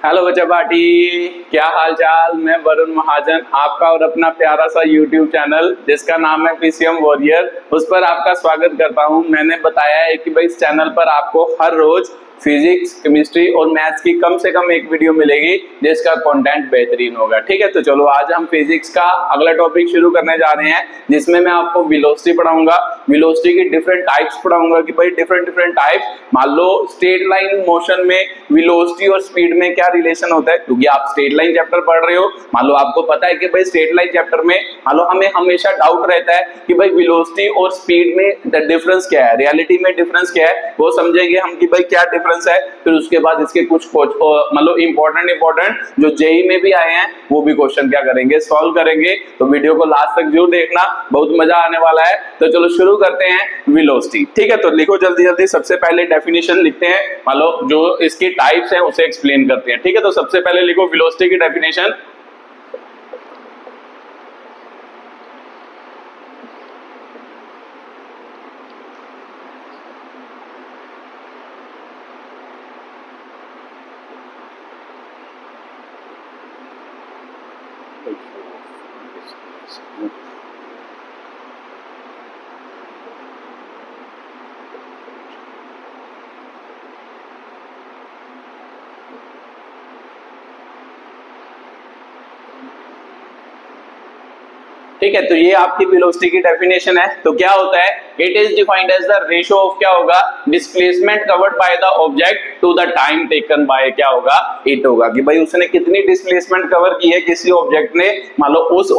Hello बच्चा party, क्या हाल चाल। मैं वरुण महाजन, आपका और अपना प्यारा सा यूट्यूब चैनल जिसका नाम है पीसीएम वॉरियर, उस पर आपका स्वागत करता हूं। मैंने बताया है कि भाई इस चैनल पर आपको हर रोज फिजिक्स, केमिस्ट्री और मैथ्स की कम से कम एक वीडियो मिलेगी जिसका कंटेंट बेहतरीन होगा। ठीक है, तो चलो आज हम फिजिक्स का अगला टॉपिक शुरू करने जा रहे हैं जिसमें मैं आपको वेलोसिटी पढ़ाऊंगा। वेलोसिटी की डिफरेंट टाइप्स पढ़ाऊंगा कि भाई डिफरेंट टाइप्स। मान लो स्ट्रेट लाइन मोशन में वेलोसिटी और स्पीड में क्या रिलेशन होता है, क्योंकि आप स्ट्रेट लाइन चैप्टर पढ़ रहे हो। मान लो आपको पता है कि भाई स्ट्रेट लाइन चैप्टर में मान लो हमें हमेशा डाउट रहता है कि भाई वेलोसिटी और स्पीड में डिफरेंस क्या है, रियलिटी में डिफरेंस क्या है, वो समझेंगे हम कि भाई क्या डिफरेंस है। फिर उसके बाद इसके कुछ मतलब इंपॉर्टेंट जो जेई में भी आए हैं वो भी क्वेश्चन क्या करेंगे, सॉल्व करेंगे। तो वीडियो को लास्ट तक जरूर देखना, बहुत मजा आने वाला है। तो चलो शुरू करते हैं वेलोसिटी। ठीक है, तो लिखो जल्दी जल्दी। सबसे पहले डेफिनेशन लिखते हैं, मान लो जो इसकी टाइप्स हैं उसे एक्सप्लेन करते हैं। ठीक है, तो सबसे पहले लिखो वेलोसिटी की डेफिनेशन। ठीक है, तो ये आपकी वेलोसिटी की डेफिनेशन है। तो क्या होता है, it is defined as the ratio of क्या होगा, displacement covered by the object to the time taken by क्या होगा, इट होगा। कि भाई उसने कितनी डिस्प्लेसमेंट कवर की है किसी ऑब्जेक्ट ने, मान लो उस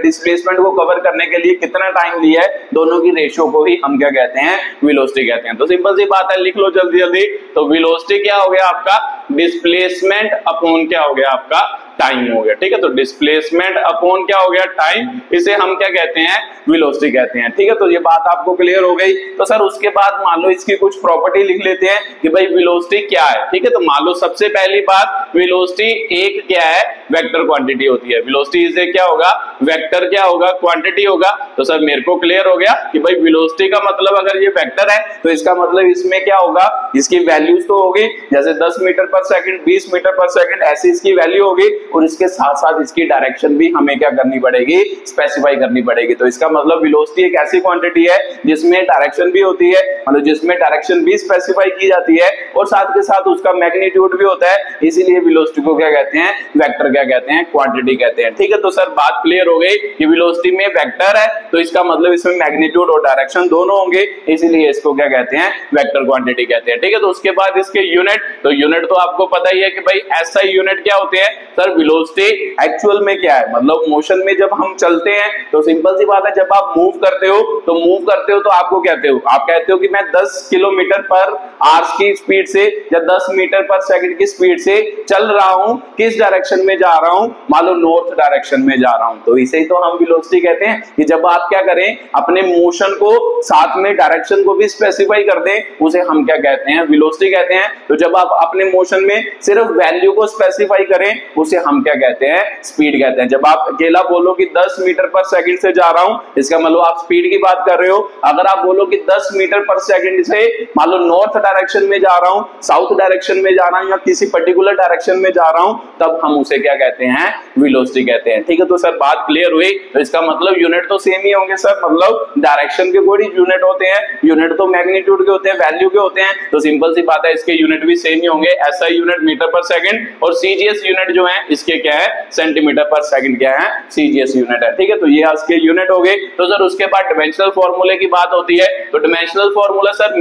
डिस्प्लेसमेंट को कवर करने के लिए कितना टाइम लिया है, दोनों की रेशियो को ही हम क्या कहते हैं, वेलोसिटी कहते हैं। तो सिंपल सी बात है, लिख लो जल्दी जल्दी। तो वेलोसिटी क्या हो गया आपका, डिस्प्लेसमेंट अपॉन क्या हो गया आपका, टाइम हो गया। ठीक है, तो डिस्प्लेसमेंट अपॉन क्या हो गया, टाइम, इसे हम क्या कहते हैं, वेलोसिटी कहते हैं। ठीक है, तो ये बात आपको क्लियर हो गई। तो सर उसके बाद मान लो इसकी कुछ प्रॉपर्टी लिख लेते हैं कि भाई वेलोसिटी क्या है। ठीक है, तो मान लो सबसे पहली बात, वेलोसिटी एक क्या है, वेक्टर क्वांटिटी होती है। वेलोसिटी इसे क्या होगा, वेक्टर क्या होगा, क्वांटिटी होगा। तो सर मेरे को क्लियर हो गया कि भाई वेलोसिटी का मतलब अगर ये वेक्टर है तो इसका मतलब इसमें क्या होगा, इसकी वैल्यूज तो होगी, जैसे 10 मीटर पर सेकंड, 20 मीटर पर सेकंड, ऐसी इसकी वैल्यू होगी। और इसके साथ साथ इसकी डायरेक्शन भी हमें क्या करनी पड़ेगी, स्पेसिफाई करनी पड़ेगी। तो इसका मतलब वेलोसिटी एक ऐसी क्वांटिटी है जिसमें डायरेक्शन भी होती है, मतलब जिसमें डायरेक्शन भी स्पेसिफाई की जाती है और साथ के साथ उसका मैग्नीट्यूड भी होता है। इसीलिए वेलोसिटी को क्या कहते हैं, वेक्टर क्या कहते हैं, क्वांटिटी कहते हैं। ठीक है, तो सर बात क्लियर हो गई कि वेलोसिटी में वेक्टर है तो इसका मतलब इसमें मैग्नीट्यूड और डायरेक्शन दोनों होंगे, इसीलिए इसको क्या कहते हैं, वेक्टर क्वांटिटी कहते हैं। ठीक है, तो उसके बाद इसके यूनिट, तो यूनिट तो आपको पता ही है कि भाई एसआई यूनिट क्या होते हैं। सर वेलोसिटी एक्चुअल में क्या है, मतलब मोशन में जब हम चलते हैं तो सिंपल सी बात है, जब आप मूव करते हो तो आपको कहते हो, आप कहते हो कि मैं 10 किलोमीटर पर आवर्स की स्पीड से या 10 मीटर पर सेकंड की स्पीड से चल रहा हूं, किस डायरेक्शन में जा रहा हूं, मान लो नॉर्थ डायरेक्शन में जा रहा हूं। तो इसे ही तो हम वेलोसिटी कहते हैं कि जब आप क्या करें, अपने मोशन को साथ में डायरेक्शन को भी स्पेसिफाई कर दें, उसे हम क्या कहते हैं, वेलोसिटी कहते हैं। तो जब आप अपने मोशन में सिर्फ वैल्यू को स्पेसिफाई करें उसे हम क्या कहते हैं, स्पीड कहते हैं। जब आप अकेला बोलो कि 10 मीटर पर सेकंड से जा रहा हूं, इसका मतलब आप स्पीड की बात कर रहे हो। अगर आप बोलो कि 10 मीटर पर सेकंड से मान लो नॉर्थ डायरेक्शन में जा रहा हूं, साउथ डायरेक्शन में जा रहा हूं या किसी पर्टिकुलर डायरेक्शन में जा रहा हूं, तब हम उसे क्या कहते हैं, वेलोसिटी कहते हैं। ठीक है, तो सर बात क्लियर हुई। तो इसका मतलब यूनिट तो सेम ही होंगे सर, मतलब डायरेक्शन के कोई यूनिट होते हैं, यूनिट तो मैग्नीट्यूड के होते हैं, वैल्यू के होते हैं। तो सिंपल सी बात है, इसके यूनिट भी सेम ही होंगे। एसआई यूनिट मीटर पर सेकंड और सीजीएस यूनिट जो है इसके क्या है, सेंटीमीटर पर सेकंड क्या है, सीजीएस यूनिट है। ठीक है, तो ये आज के यूनिट हो गए। तो सर उसके बाद डिमेंशनल फॉर्मूले की बात होती है। तो डिमेंशनल फॉर्मूला सर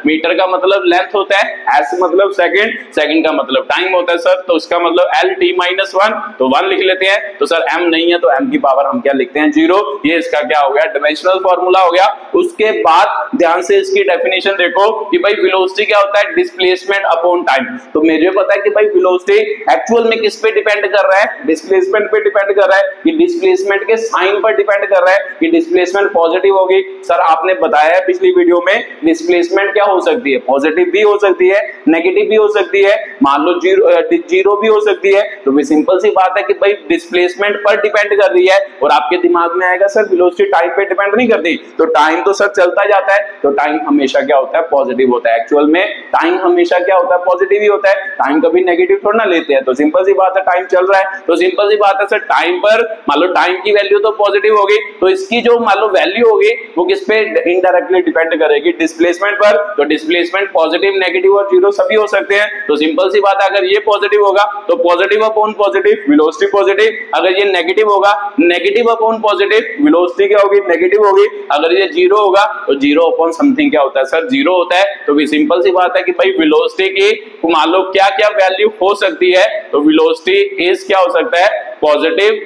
मीटर का मतलब लेंथ होता है, एस मतलब सेकंड, सेकंड का मतलब टाइम होता है सर। तो इसका मतलब एल टी माइनस 1, तो 1 लिख लेते हैं। तो सर एम नहीं है तो एम की पावर हम क्या लिखते हैं, 0। ये इसका क्या हो गया, डिमेंशनल फॉर्मूला हो गया। उसके बाद ध्यान से इसकी डेफिनेशन देखो कि भाई वेलोसिटी क्या होता है, डिस्प्लेसमेंट अपॉन टाइम। तो मुझे पता है कि भाई वेलोसिटी एक्चुअल में किस पे डिपेंड कर रहा है, डिस्प्लेसमेंट पे डिपेंड कर रहा है, कि डिस्प्लेसमेंट के साइन पर डिपेंड कर रहा है कि डिस्प्लेसमेंट पॉजिटिव होगी। सर आपने बताया पिछली वीडियो में डिस्प्लेसमेंट क्या हो सकती है, पॉजिटिव भी हो सकती है, नेगेटिव भी हो सकती है, मान लो जीरो भी हो सकती है। तो भी सिंपल सी बात है कि भाई डिस्प्लेसमेंट पर डिपेंड कर रही है। और आपके दिमाग में आएगा सर वेलोसिटी टाइम पे डिपेंड नहीं करती, तो टाइम तो सर चलता जाता है, तो टाइम हमेशा क्या होता है, पॉजिटिव होता है। एक्चुअल में टाइम हमेशा क्या होता है, पॉजिटिव ही होता है, टाइम कभी नेगेटिव थोड़ा ना लेते हैं। तो सिंपल सी बात है टाइम चल रहा है, तो सिंपल सी बात है सर टाइम पर मान लो टाइम की वैल्यू तो पॉजिटिव होगी, तो इसकी जो मान लो वैल्यू होगी वो किस पे इनडायरेक्टली डिपेंड करेगी, डिस्प्लेसमेंट पर। तो डिस्प्लेसमेंट पॉजिटिव, नेगेटिव और जीरो सभी हो सकते हैं। तो सिंपल सी बात है अगर ये पॉजिटिव होगा तो positive upon positive velocity positive, अगर ये नेगेटिव होगा नेगेटिव अपॉन पॉजिटिव वेलोसिटी क्या होगी, नेगेटिव होगी। अगर ये जीरो होगा तो जीरो अपॉन समथिंग क्या होता है सर, जीरो होता है। तो भी सिंपल सी बात है कि भाई वेलोसिटी की मान लो क्या क्या वैल्यू हो सकती है, तो वेलोसिटी इज क्या हो सकता है, पॉजिटिव,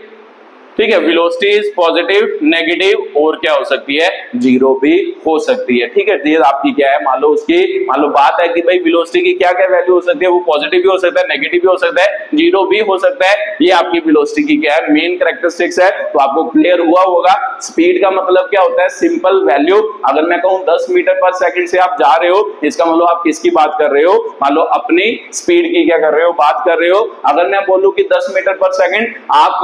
ठीक है, वेलोसिटी इज पॉजिटिव, नेगेटिव और क्या हो सकती है, जीरो भी हो सकती है। ठीक है, ये आपकी क्या है, मान लो उसकी मान लो बात है कि भाई वेलोसिटी की क्या क्या वैल्यू हो सकती है, वो पॉजिटिव भी हो सकता है, नेगेटिव भी हो सकता है, जीरो भी हो सकता है। ये आपकी वेलोसिटी की क्या है, मेन कैरेक्टरिस्टिक्स है। तो आपको क्लियर हुआ होगा स्पीड का मतलब क्या होता है, सिंपल वैल्यू। अगर मैं कहूं 10 मीटर पर सेकंड से आप जा रहे हो, इसका मतलब आप किसकी बात कर रहे हो, मान लो अपनी स्पीड की क्या कर रहे हो, बात कर रहे हो। अगर मैं बोलूं कि 10 मीटर पर सेकंड आप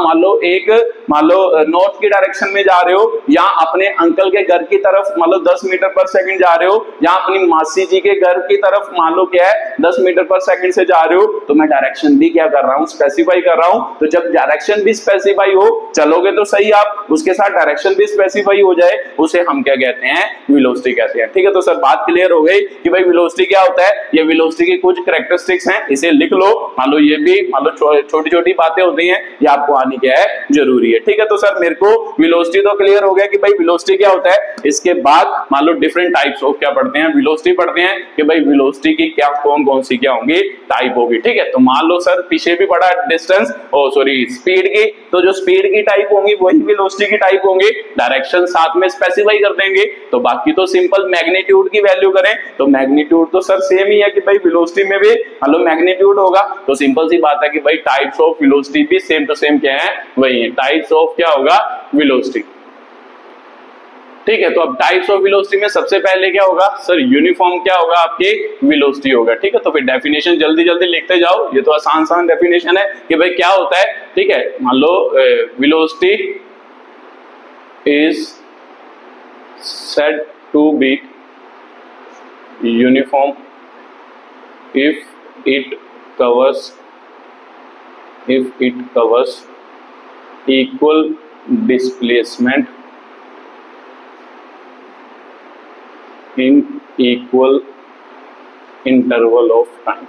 मान लो नॉर्थ की डायरेक्शन में जा रहे हो, या अपने अंकल के घर की तरफ मान लो 10 मीटर पर सेकंड जा रहे हो, या अपनी मासी जी के घर की तरफ मान लो क्या है 10 मीटर पर सेकंड से जा रहे हो, तो मैं डायरेक्शन भी क्या कर रहा हूं, स्पेसिफाई कर रहा हूं। तो जब डायरेक्शन भी स्पेसिफाई हो, चलोगे तो सही आप, उसके साथ डायरेक्शन भी स्पेसिफाई हो जाए, उसे हम क्या कहते हैं, वेलोसिटी कहते हैं। ठीक है, तो सर बात क्लियर हो गई कि भाई वेलोसिटी क्या होता है, ये वेलोसिटी की कुछ कैरेक्टरिस्टिक्स हैं, इसे लिख लो। मान लो ये भी मान लो छोटी छोटी बातें होती हैं, ये आपको आनी क्या है, जरूरी है। ठीक है, तो सर मेरे को वेलोसिटी तो क्लियर हो गया कि भाई वेलोसिटी क्या होता है। इसके बाद मान लो डिफरेंट टाइप्स ऑफ क्या पढ़ते हैं, वेलोसिटी पढ़ते हैं कि भाई वेलोसिटी की क्या कौन कौन सी क्या होंगी, टाइप होगी। ठीक है, तो मान लो सर पीछे भी पढ़ा डिस्टेंस स्पीड की, तो जो स्पीड की टाइप होंगी वही वेलोसिटी की टाइप होंगी, डायरेक्शन साथ में स्पेसिफाई कर देंगे। तो बाकी तो सिंपल मैग्नीट्यूड की वैल्यू करें तो मैग्नीट्यूड तो सर सेम ही है कि भाई वेलोसिटी में भी मान लो मैग्नीट्यूड होगा। तो सिंपल सी बात है कि भाई टाइप्स ऑफ वेलोसिटी भी सेम टू सेम क्या है, वही है, टाइप्स ऑफ क्या होगा, वेलोसिटी। ठीक है, तो अब टाइप्स ऑफ वेलोसिटी में सबसे पहले क्या होगा सर, यूनिफॉर्म क्या होगा, आपकी वेलोसिटी होगा। ठीक है, तो फिर डेफिनेशन जल्दी जल्दी लिखते जाओ, ये तो आसान डेफिनेशन है कि भाई क्या होता है। ठीक है, मान लो velocity is said to be uniform if it covers equal displacement in equal interval of time।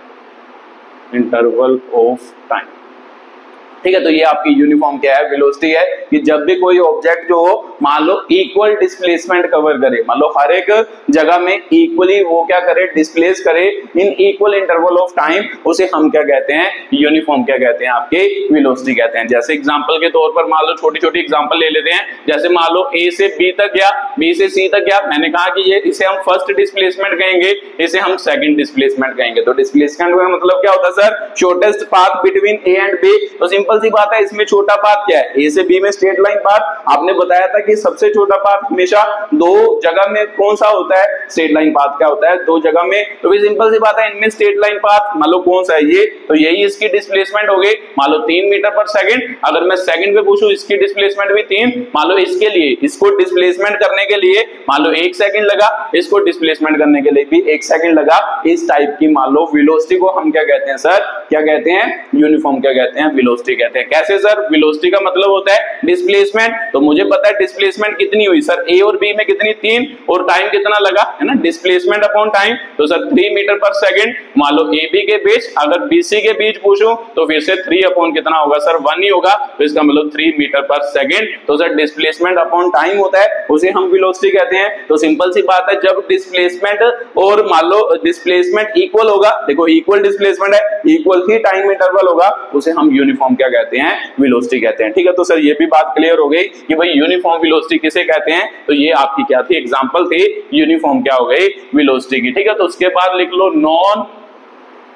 ठीक है, तो ये आपकी यूनिफॉर्म क्या है, वेलोसिटी है कि जब भी कोई ऑब्जेक्ट जो हो मान लो इक्वल डिस्प्लेसमेंट कवर करे, मान लो हर एक जगह में इक्वली वो क्या करे, डिस्प्लेस करे in equal interval of time, उसे हम क्या कहते हैं, यूनिफॉर्म क्या कहते हैं, आपके वेलोसिटी कहते हैं। जैसे एग्जांपल के तौर पर मान लो छोटी छोटी एग्जांपल ले लेते हैं, जैसे मान लो ए से बी तक गया, बी से सी तक गया, मैंने कहा कि ये इसे हम फर्स्ट डिस्प्लेसमेंट कहेंगे, इसे हम सेकंड डिस्प्लेसमेंट कहेंगे। तो डिस्प्लेसमेंट का मतलब क्या होता है sir, shortest path between A and B. तो सिंपल सी बात है, इसमें छोटा पाथ क्या है, ए से बी में स्ट्रेट लाइन पाथ। आपने बताया था कि सबसे छोटा पाथ हमेशा दो जगह में कौन सा होता है, स्ट्रेट लाइन पाथ क्या होता है, दो जगह में। तो भी सिंपल सी बात है, इनमें स्ट्रेट लाइन पाथ मान लो कौन सा है ये, तो यही इसकी डिस्प्लेसमेंट हो गई, मान लो 3 मीटर पर सेकंड। अगर मैं सेकंड पे पूछूं इसकी डिस्प्लेसमेंट भी 3, मान लो इसके लिए, इसको डिस्प्लेसमेंट करने के लिए मान लो 1 सेकंड लगा, इसको डिस्प्लेसमेंट करने के लिए भी 1 सेकंड लगा। इस टाइप की मान लो वेलोसिटी को हम क्या कहते हैं सर, क्या कहते हैं, यूनिफॉर्म क्या कहते हैं, वेलोसिटी कहते हैं। कैसे सर, वेलोसिटी का मतलब होता है डिस्प्लेसमेंट, तो मुझे पता है डिस्प्लेसमेंट कितनी हुई सर, ए और बी में कितनी, 3, और टाइम कितना लगा है ना, डिस्प्लेसमेंट अपॉन टाइम। तो सर 3 मीटर पर सेकंड, मान लो ए बी के बीच, अगर बी सी के बीच पूछूं तो फिर से 3 अपॉन कितना होगा सर, 1 ही होगा, तो इसका मतलब 3 मीटर पर सेकंड। तो सर डिस्प्लेसमेंट अपॉन टाइम होता है, उसे हम वेलोसिटी कहते हैं। तो सिंपल सी बात है, जब डिस्प्लेसमेंट और मान लो डिस्प्लेसमेंट इक्वल होगा, देखो इक्वल डिस्प्लेसमेंट है, इक्वल ही टाइम इंटरवल होगा, उसे हम यूनिफॉर्म क्या कहते हैं, वेलोसिटी कहते हैं। ठीक है, तो सर ये भी बात क्लियर हो गई कि भाई यूनिफॉर्म वेलोसिटी किसे कहते हैं। तो ये आपकी क्या थी, एग्जांपल थी यूनिफॉर्म क्या हो गई, वेलोसिटी की। ठीक है, तो उसके बाद लिख लो नॉन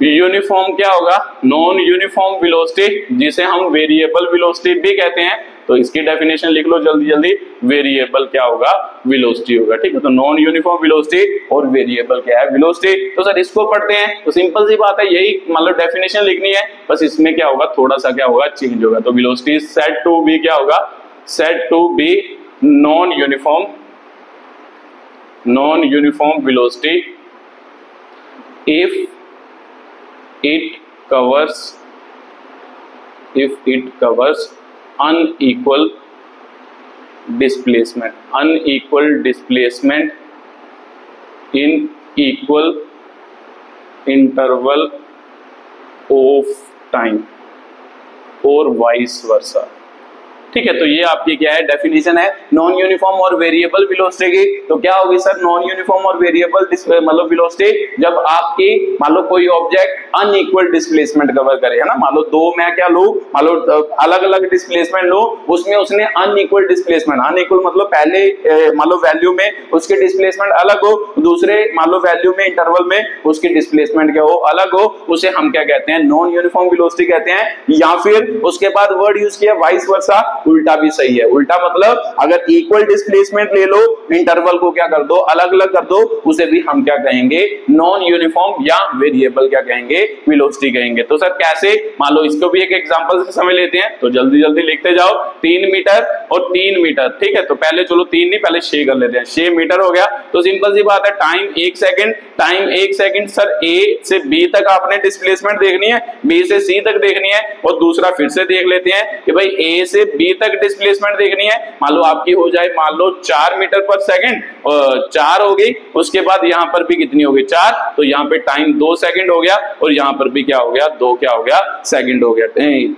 यूनिफॉर्म क्या होगा, नॉन यूनिफॉर्म वेलोसिटी, जिसे हम वेरिएबल वेलोसिटी भी कहते हैं। तो इसकी डेफिनेशन लिख लो जल्दी जल्दी, वेरिएबल क्या होगा, वेलोसिटी होगा। ठीक है, तो नॉन यूनिफॉर्म वेलोसिटी और वेरिएबल क्या है, वेलोसिटी। तो सर इसको पढ़ते हैं, तो सिंपल सी बात है, यही मतलब डेफिनेशन लिखनी है, बस इसमें क्या होगा, थोड़ा सा क्या होगा, चेंज होगा। तो वेलोसिटी सेड टू बी क्या होगा, said to be non uniform velocity if it covers unequal displacement in equal interval of time or vice versa। ठीक है, तो ये आपकी क्या है, डेफिनेशन है नॉन यूनिफॉर्म और वेरिएबल वेलोसिटी की। तो क्या होगी सर, नॉन यूनिफॉर्म और वेरिएबल मतलब वेलोसिटी, जब आपकी मान लो कोई ऑब्जेक्ट अनइक्वल डिस्प्लेसमेंट कवर करे, है ना, मान लो दो मैं क्या लूं, मान लो अलग अलग डिस्प्लेसमेंट लूं, उसमें उसने अनइक्वल डिस्प्लेसमेंट, अनइक्वल मतलब पहले मान लो वैल्यू में उसके डिस्प्लेसमेंट अलग हो, दूसरे मान लो वैल्यू में इंटरवल में उसकी डिस्प्लेसमेंट क्या हो, अलग हो, उसे हम क्या कहते हैं, नॉन यूनिफॉर्म वेलोसिटी कहते हैं। या फिर उसके बाद वर्ड यूज किया वाइस वर्सा, उल्टा भी सही है। उल्टा मतलब अगर इक्वल डिस्प्लेसमेंट ले लो, इंटरवल को क्या कर दो, अलग अलग कर दो, उसे भी हम क्या कहेंगे, नॉन यूनिफॉर्म या वेरिएबल क्या कहेंगे, वेलोसिटी कहेंगे। तो सर कैसे, मान लो इसको भी एक एग्जांपल से समझ लेते हैं, तो जल्दी जल्दी लिखते जाओ। 3 मीटर और 3 मीटर, ठीक है, तो पहले चलो 3 नहीं, पहले 6 कर लेते हैं। 6 मीटर हो गया, तो सिंपल सी बात है, time 1 second, time 1 second. Sir A से बी तक आपने डिस्प्लेसमेंट देखनी है, बी से सी तक देखनी है, और दूसरा फिर से देख लेते हैं कि भाई ए से बी तक डिस्प्लेसमेंट देखनी है। मान लो आपकी हो जाए, मान लो 4 मीटर पर सेकंड, 4 हो गई, उसके बाद यहां पर भी कितनी हो गई, 4, तो यहां पे टाइम 2 सेकंड हो गया, और यहां पर भी क्या हो गया, 2 क्या हो गया, सेकंड हो गया।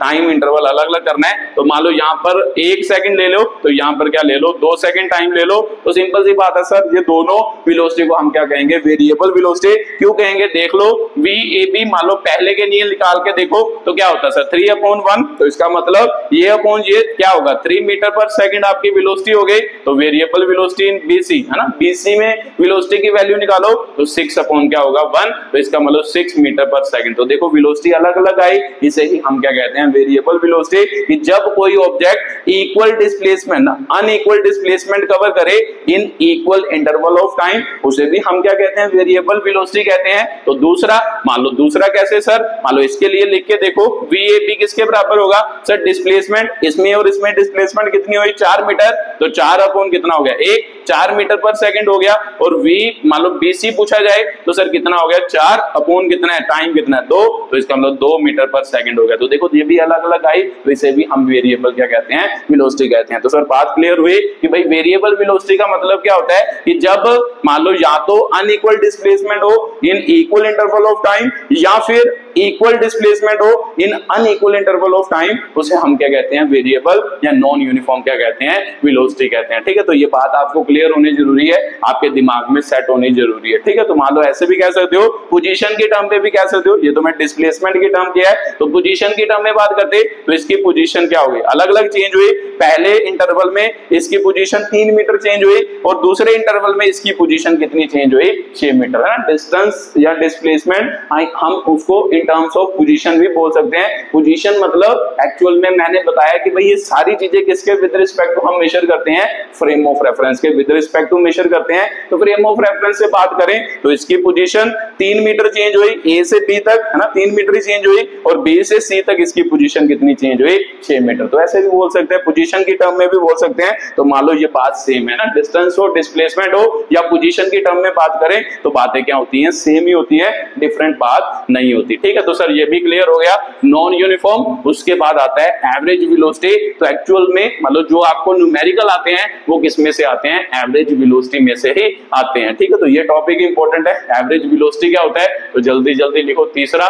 टाइम इंटरवल अलग अलग करना है, तो मान लो यहां पर 1 सेकंड ले लो, तो यहां पर क्या ले लो, 2 सेकंड टाइम ले लो। तो सिंपल सी बात है सर, ये दोनों वेलोसिटी को हम क्या कहेंगे, वेरिएबल वेलोसिटी। क्यों कहेंगे, देख लो, वी ए बी मान लो पहले के नियम निकाल के देखो, तो क्या होता है सर, 3/1, तो इसका मतलब ये अपॉन ये क्या होगा, 3 मीटर पर सेकंड आपकी वेलोसिटी हो गई। तो वेरिएबल वेलोसिटी इन बीसी, है ना, बीसी में वेलोसिटी की वैल्यू निकालो, तो 6 अपॉन क्या होगा, 1, तो इसका मतलब 6 मीटर पर सेकंड। तो देखो वेलोसिटी अलग अलग आई, इसे ही हम क्या कहते हैं, वेरिएबल वेलोसिटी। कि जब कोई object equal displacement unequal displacement cover करे in equal interval of time, उसे भी हम क्या कहते हैं, वेरिएबल वेलोसिटी कहते हैं। तो दूसरा, मान लो दूसरा कैसे सर, मान लो इसके लिए लिख के देखो, वीएबी किसके बराबर होगा सर, डिस्प्लेसमेंट, इसमें और इसमें डिस्प्लेसमेंट कितनी हुई, 4 मीटर, तो 4 अपॉन कितना हो गया, 1, 4 मीटर पर सेकंड हो गया। और v मान लो बीसी पूछा जाए, तो सर कितना हो गया, 4 अपॉन कितना है, टाइम कितना है, 2, तो इसका मतलब 2 मीटर पर सेकंड हो गया। तो देखो ये भी अलग अलग आई, तो इसे भी हम वेरिएबल क्या कहते हैं, वेलोसिटी कहते हैं। तो सर बात क्लियर हुई कि भाई वेरिएबल वेलोसिटी का मतलब क्या होता है, कि जब मान लो या तो अनइक्वल डिस्प्लेसमेंट हो इन इक्वल इंटरवल ऑफ टाइम, या फिर इक्वल डिस्प्लेसमेंट हो इन अनइक्वल इंटरवल ऑफ टाइम, उसे हम क्या कहते हैं, वेरिएबल या नॉन यूनिफॉर्म क्या कहते हैं, वेलोसिटी कहते हैं। ठीक है, तो ये बात आपको क्लियर होनी जरूरी है, आपके दिमाग में सेट होनी जरूरी है। ठीक है, तो मान लो ऐसे भी कह सकते हो, पोजीशन की टर्म पे भी कह सकते हो, ये तो मैं डिस्प्लेसमेंट की टर्म किया है, तो पोजीशन की टर्म में बात करते, तो इसकी पोजीशन क्या होगी, अलग अलग चेंज हुई। पहले इंटरवल में इसकी पोजीशन 3 मीटर चेंज हुई, और दूसरे इंटरवल में इसकी पोजीशन कितनी चेंज हुई, 6 मीटर, है ना। डिस्टेंस या डिस्प्लेसमेंट हम उसको इन टर्म्स ऑफ पोजीशन भी बोल सकते हैं। पोजीशन मतलब एक्चुअल में मैंने बताया कि भाई ये सारी चीजें किसके विद रिस्पेक्ट टू हम मेजर करते हैं, फ्रेम ऑफ रेफरेंस के विद रिस्पेक्ट टू मेजर करते हैं। तो फ्रेम ऑफ रेफरेंस से बात करें, तो इसकी पोजीशन 3 मीटर चेंज हुई, ए से बी तक, है ना, 3 मीटर ही चेंज हुई, और बी से सी तक इसकी पोजीशन कितनी चेंज हुई, 6 मीटर। तो ऐसे भी बोल सकते हैं, पोजीशन की टर्म में भी बोल सकते हैं। तो मान लो ये बात सेम है ना, डिस्टेंस हो, डिस्प्लेसमेंट हो, या पोजीशन की टर्म में बात करें, तो बातें क्या होती हैं, सेम ही होती है, डिफरेंट बात नहीं होती। ठीक है, तो सर ये भी क्लियर हो गया नॉन यूनिफॉर्म। उसके बाद आता है एवरेज वेलोसिटी। तो एक्चुअल में मतलब जो आपको न्यूमेरिकल आते हैं वो किस में से आते हैं, एवरेज वेलोसिटी में से ही आते हैं। ठीक है, तो ये टॉपिक इंपॉर्टेंट है, एवरेज वेलोसिटी क्या होता है, तो जल्दी जल्दी लिखो। तीसरा,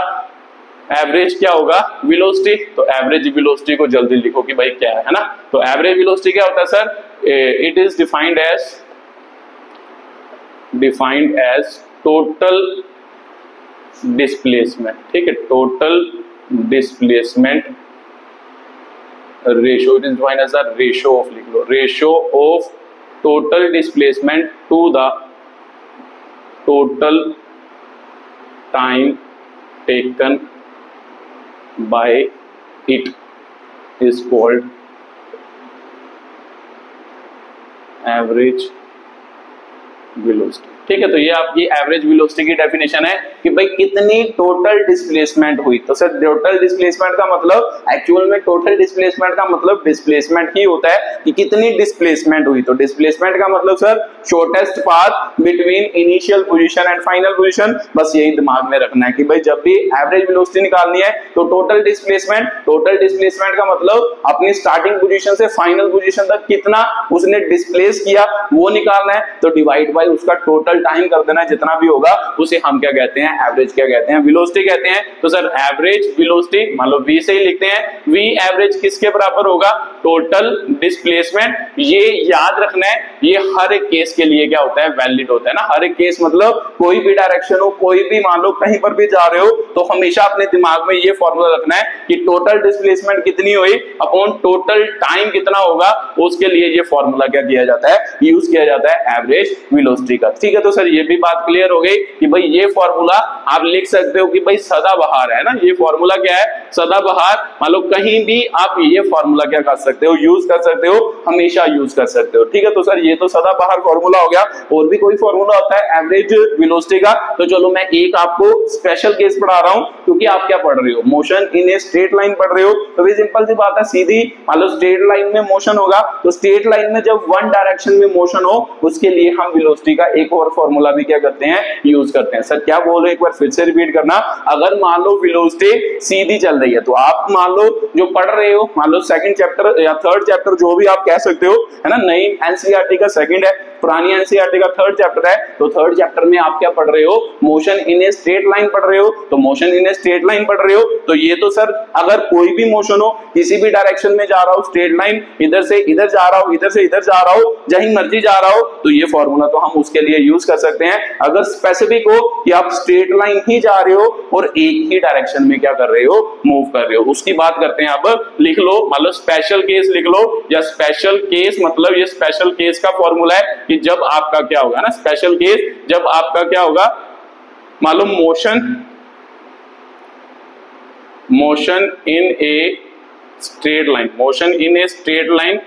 एवरेज क्या होगा, वेलोसिटी। तो एवरेज वेलोसिटी को जल्दी लिखो कि भाई क्या है ना। तो एवरेज वेलोसिटी क्या होता है sir, it is defined as total displacement. ठीक है, total displacement ratio, it is defined as the ratio of, लिख लो, ratio of total displacement to the total time taken by it is called average velocity. ठीक है, तो ये आपकी average velocity की डेफिनेशन है कि भाई कितनी टोटल डिस्प्लेसमेंट हुई। तो सर टोटल डिस्प्लेसमेंट का मतलब एक्चुअल में टोटल डिस्प्लेसमेंट का मतलब डिस्प्लेसमेंट ही होता है कि कितनी डिस्प्लेसमेंट हुई। तो डिस्प्लेसमेंट का मतलब sir shortest path between initial position and final position. बस यही दिमाग में रखना है कि भाई जब भी एवरेज वेलोसिटी निकालनी है तो टोटल डिस्प्लेसमेंट का मतलब अपनी स्टार्टिंग पोजीशन से फाइनल पोजीशन तक कितना उसने डिस्प्लेस किया वो निकालना है। तो डिवाइड बाय उसका टोटल टाइम कर देना है, जितना भी होगा उसे हम क्या कहते हैं, एवरेज क्या कहते हैं, वेलोसिटी कहते हैं। तो सर एवरेज वेलोसिटी मान लो v से ही लिखते हैं, v एवरेज किसके बराबर होगा, टोटल डिस्प्लेसमेंट। ये याद रखना है, ये हर एक केस के लिए क्या होता है, वैलिड होता है ना। हर एक केस मतलब कोई भी डायरेक्शन हो, कोई भी मान लो कहीं पर भी जा रहे हो तो हमेशा अपने दिमाग में ये फॉर्मूला रखना है कि टोटल डिस्प्लेसमेंट कितनी हुई अपॉन टोटल टाइम कितना होगा। उसके लिए ये फॉर्मूला क्या किया जाता है, यूज किया जाता है एवरेज वेलोसिटी का। ठीक है, तो सर ये भी बात क्लियर हो गई कि भाई ये फॉर्मूला आप लिख सकते हो कि भाई सदाबहार है ना। ये फॉर्मूला क्या है, सदाबहार। मान लो कहीं भी आप ये फॉर्मूला क्या कर सकते हो, यूज कर सकते हो, हमेशा यूज कर सकते हो। ठीक है, तो सर ये तो सदाबहार फॉर्मूला हो गया। और भी कोई फॉर्मूला होता है एवरेज वेलोसिटी का, तो चलो मैं एक आपको स्पेशल केस पढ़ा रहा हूं, क्योंकि आप क्या पढ़ रहे हो, motion in a straight line पढ़ रहे हो। तो भी सिंपल सी बात है, सीधी मान लो स्ट्रेट लाइन में मोशन होगा, तो स्ट्रेट लाइन में जब वन डायरेक्शन में मोशन हो उसके लिए हम वेलोसिटी का एक और फॉर्मूला भी क्या करते हैं, यूज करते हैं। सर क्या बोल रहे हैं, एक बार फिर से रिपीट करना। अगर मान लो वेलोसिटी सीधी चल रही है तो आप मान लो जो पढ़ रहे हो, मान लो सेकंड चैप्टर या थर्ड चैप्टर जो भी आप कह सकते हो, है ना। नई एनसीईआरटी का सेकंड है, पुरानी एनसीईआरटी का थर्ड चैप्टर है। तो थर्ड चैप्टर में आप क्या पढ़ रहे हो, motion in a straight line पढ़ रहे हो। तो motion in a straight line पढ़ रहे हो, तो ये तो सर अगर कोई भी मोशन हो, किसी भी डायरेक्शन में जा रहा हो, स्ट्रेट लाइन इधर से इधर जा रहा हो, इधर से इधर जा रहा हो, जहीं मर्जी जा रहा हो, तो ये फॉर्मूला तो हम उसके लिए यूज कर सकते हैं। अगर स्पेसिफिक हो कि आप स्ट्रेट लाइन ही जा रहे हो और एक ही डायरेक्शन में क्या कर रहे हो, मूव कर रहे हो, उसकी बात करते हैं। अब लिख लो, मान लो स्पेशल केस लिख लो, या स्पेशल केस मतलब ये स्पेशल केस का फॉर्मूला है कि जब आपका क्या होगा ना, स्पेशल केस जब आपका क्या होगा, मान लो motion in a straight line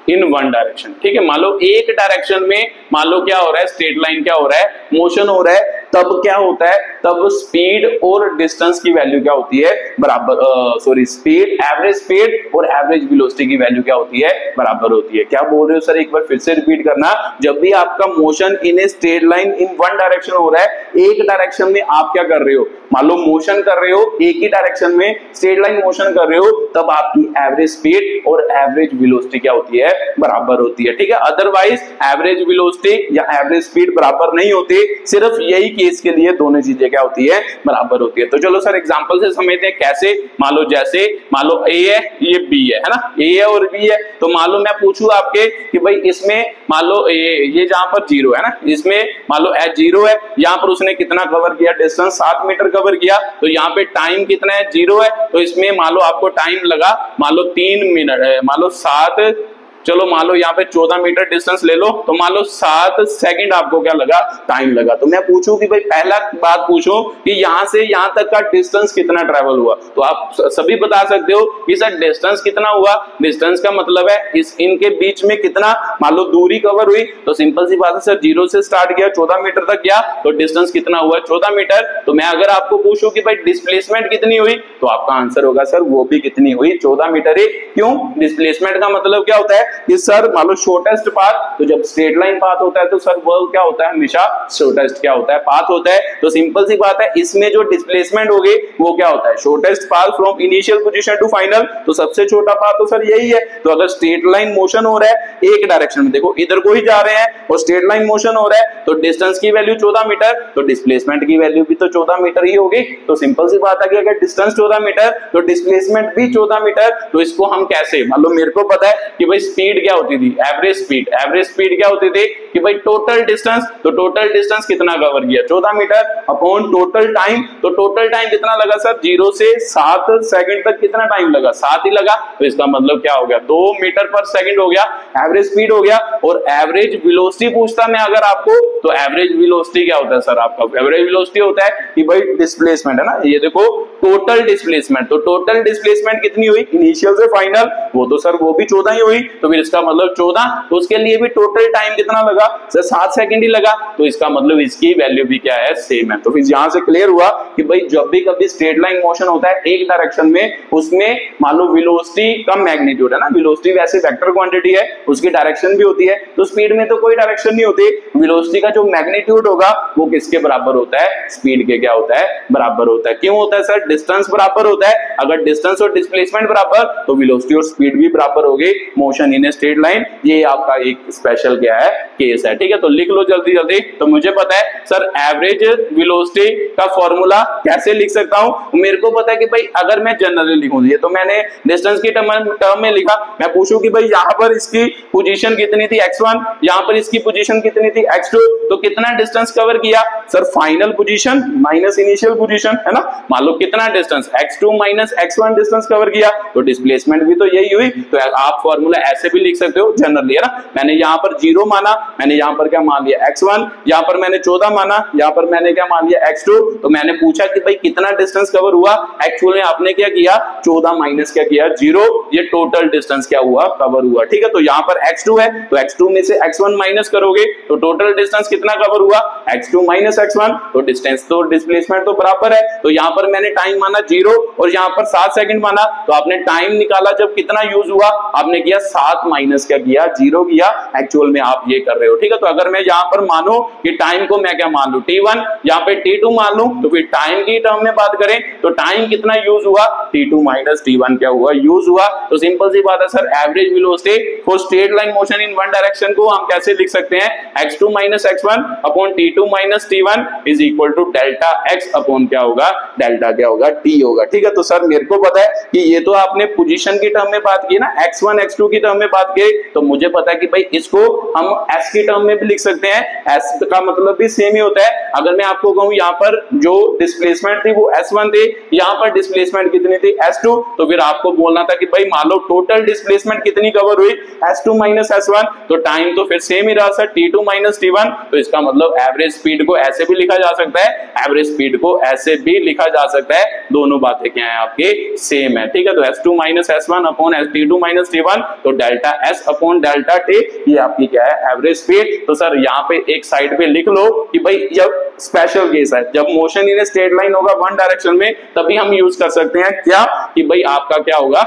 in one direction. ठीक है, मान लो एक डायरेक्शन में मान लो क्या हो रहा है, स्ट्रेट लाइन क्या हो रहा है, मोशन हो रहा है, तब क्या होता है, तब स्पीड और डिस्टेंस की वैल्यू क्या होती है, बराबर, एवरेज स्पीड और एवरेज वेलोसिटी की वैल्यू क्या होती है, बराबर होती है। क्या बोल रहे हो सर, एक बार फिर से रिपीट करना। जब भी आपका motion in a straight line in one direction हो रहा है, एक डायरेक्शन में आप क्या कर रहे हो, मान लो मोशन कर रहे हो, एक ही डायरेक्शन में स्ट्रेट लाइन मोशन कर रहे हो, तब आपकी एवरेज स्पीड और एवरेज वेलोसिटी क्या होती है, बराबर होती है। ठीक है, अदरवाइज एवरेज वेलोसिटी या एवरेज स्पीड बराबर नहीं होती। सिर्फ यही केस के लिए दोनों चीजें क्या होती है, बराबर होती है। तो चलो सर एग्जांपल से समझते हैं कैसे। मान लो जैसे मान लो ए है, ये बी है ना, ए है और बी है। तो मान लो मैं पूछूं आपके कि भाई इसमें मान लो ये जहां पर 0 है ना, इसमें मान लो एच 0 है, यहाँ पर उसने कितना कवर किया, डिस्टेंस 7 मीटर कवर किया। तो यहाँ पे टाइम कितना है, 0 है। तो इसमें मान लो आपको टाइम लगा मान लो 3 मिनट, मान लो 7, चलो मान लो यहाँ पे 14 मीटर डिस्टेंस ले लो, तो मान लो 7 सेकंड आपको क्या लगा, टाइम लगा। तो मैं पूछूं कि भाई पहला बात पूछूं कि यहाँ से यहाँ तक का डिस्टेंस कितना ट्रेवल हुआ, तो आप सभी बता सकते हो कि सर डिस्टेंस कितना हुआ। डिस्टेंस का मतलब है इस इनके बीच में कितना मान लो दूरी कवर हुई। तो सिंपल सी बात है सर, 0 से स्टार्ट किया, 14 मीटर तक गया, तो डिस्टेंस कितना हुआ, 14 मीटर। तो मैं अगर आपको पूछूं कि भाई डिस्प्लेसमेंट कितनी हुई, तो आपका आंसर होगा सर वो भी कितनी हुई, 14 मीटर ही। क्यों, डिस्प्लेसमेंट का मतलब क्या होता है कि सर मान लो शॉर्टेस्ट पाथ, तो जब स्ट्रेट लाइन पाथ होता है तो सर वो क्या होता है, हमेशा शॉर्टेस्ट क्या होता है, पाथ होता है। तो सिंपल सी बात है, इसमें जो डिस्प्लेसमेंट होगी वो क्या होता है, shortest path from initial position to final. तो सबसे छोटा पाथ तो सर यही है। तो अगर स्ट्रेट लाइन मोशन हो रहा है एक डायरेक्शन में, देखो इधर को ही जा रहे हैं और स्ट्रेट लाइन मोशन हो रहा है, तो डिस्टेंस की वैल्यू 14 मीटर, तो डिस्प्लेसमेंट की वैल्यू भी तो 14 मीटर ही होगी। तो सिंपल सी बात है कि अगर डिस्टेंस 14 मीटर तो डिस्प्लेसमेंट भी 14 मीटर। तो इसको हम कैसे, मान लो मेरे को पता है कि भाई स्पीड क्या होती थी, एवरेज स्पीड। एवरेज स्पीड क्या होती थी कि भाई टोटल डिस्टेंस, तो टोटल डिस्टेंस कितना कवर किया 14 मीटर अपॉन टोटल टाइम, तो टोटल टाइम कितना लगा सर 0 से 7 सेकंड तक कितना टाइम लगा, 7 ही लगा। तो इसका मतलब क्या हो गया 2 मीटर पर सेकंड हो गया, एवरेज स्पीड हो गया। और एवरेज वेलोसिटी पूछता मैं अगर आपको, तो एवरेज वेलोसिटी क्या होता है सर आपका, एवरेज वेलोसिटी होता है कि भाई डिस्प्लेसमेंट है ना, ये देखो टोटल डिस्प्लेसमेंट, तो टोटल डिस्प्लेसमेंट कितनी हुई इनिशियल से फाइनल, वो तो सर वो भी 14 ही हुई, तो फिर इसका मतलब 14, तो उसके लिए भी टोटल टाइम कितना लगा सर 7 सेकंड ही लगा, तो इसका मतलब इसकी वैल्यू भी क्या है सेम है। तो फिर यहां से क्लियर हुआ कि भाई जब भी कभी स्ट्रेट लाइन मोशन होता है एक डायरेक्शन में, उसमें मान लो वेलोसिटी का मैग्नीट्यूड है ना, वेलोसिटी वैसे वेक्टर क्वांटिटी है, उसकी डायरेक्शन भी होती है, तो स्पीड में तो कोई डायरेक्शन नहीं होती, वेलोसिटी का जो मैग्नीट्यूड होगा वो किसके बराबर होता है, स्पीड के क्या होता है बराबर होता है। क्यों होता है सर, डिस्टेंस बराबर होता है, अगर डिस्टेंस और डिस्प्लेसमेंट बराबर तो वेलोसिटी और स्पीड भी बराबर होगी, motion in a straight line. ये आपका एक स्पेशल क्या है केस है, ठीक है। तो लिख लो जल्दी जल्दी। तो मुझे पता है सर एवरेज वेलोसिटी का फॉर्मूला कैसे लिख सकता हूं, मेरे को पता है कि भाई अगर मैं जनरली लिखूं, ये तो मैंने डिस्टेंस की टर्म में लिखा, मैं पूछूं कि भाई यहां पर इसकी पोजीशन कितनी थी x1, यहां पर इसकी पोजीशन कितनी थी x2, तो कितना डिस्टेंस कवर किया sir, final position minus initial position है ना, मान लो कितना distance x2 minus x1 distance cover किया, तो डिस्प्लेसमेंट भी तो यही हुई। तो आप फॉर्मूला ऐसे भी लिख सकते हो जनरली है ना, मैंने यहां पर 0 माना, मैंने यहां पर क्या मान लिया x1, यहां पर मैंने 14 माना, यहां पर मैंने क्या मान लिया x2, तो मैंने पूछा कि भाई कितना डिस्टेंस कवर हुआ, एक्चुअल में आपने क्या किया 14 माइनस क्या किया 0, ये टोटल डिस्टेंस क्या हुआ कवर हुआ, ठीक है। तो यहां पर x2 है, तो x2 में से x1 माइनस करोगे तो टोटल डिस्टेंस कितना कवर हुआ x2 माइनस x1, तो डिस्टेंस तो डिस्प्लेसमेंट तो बराबर है। तो यहां पर मैंने टाइम माना 0 और यहां पर 7 सेकंड माना, तो आपने टाइम निकाला जब कितना यूज हुआ, आपने किया 7 माइनस क्या किया 0 किया, एक्चुअल में आप ये कर रहे हो, ठीक है। तो अगर मैं यहां पर मानो कि टाइम को मैं क्या मान लूं t1, यहां पे t2 मान लूं, तो फिर टाइम की टर्म में बात करें तो टाइम कितना यूज हुआ t2 माइनस t1 क्या हुआ यूज हुआ। तो सिंपल सी बात है sir, average velocity for straight line motion in one direction को हम कैसे लिख सकते हैं, x2 minus x1 upon t2 minus t1 is equal to delta x upon क्या होगा, डेल्टा क्या होगा t होगा, ठीक है। तो सर मेरे को पता है कि ये तो आपने पोजीशन की टर्म में बात की ना, x1 x2 की टर्म में बात की, तो मुझे पता है कि भाई इसको हम s की टर्म में भी लिख सकते हैं, s का मतलब भी सेम ही होता है। अगर मैं आपको कहूं यहाँ पर जो डिस्प्लेसमेंट थी वो s1 थी, यहाँ पर डिस्प्लेसमेंट कितनी थी s2, तो फिर आपको बोलना था कि भाई मान लो टोटल डिस्प्लेसमेंट कितनी कवर हुई s2 माइनस s1, तो टाइम तो फिर सेम ही रहा सर t2 माइनस t1, तो इसका मतलब एवरेज स्पीड को ऐसे भी लिखा जा सकता है, एवरेज स्पीड को ऐसे भी लिखा जा सकता है, दोनों बातें क्या है आपके सेम है, ठीक है। तो s2 minus s1 upon t2 minus t1, तो delta s upon delta t, ये आपकी क्या है एवरेज स्पीड। तो सर यहाँ पे एक साइड पे लिख लो कि भाई जब स्पेशल केस है, जब मोशन इन स्ट्रेट लाइन होगा वन डायरेक्शन में, तभी हम यूज कर सकते हैं क्या कि भाई आपका क्या होगा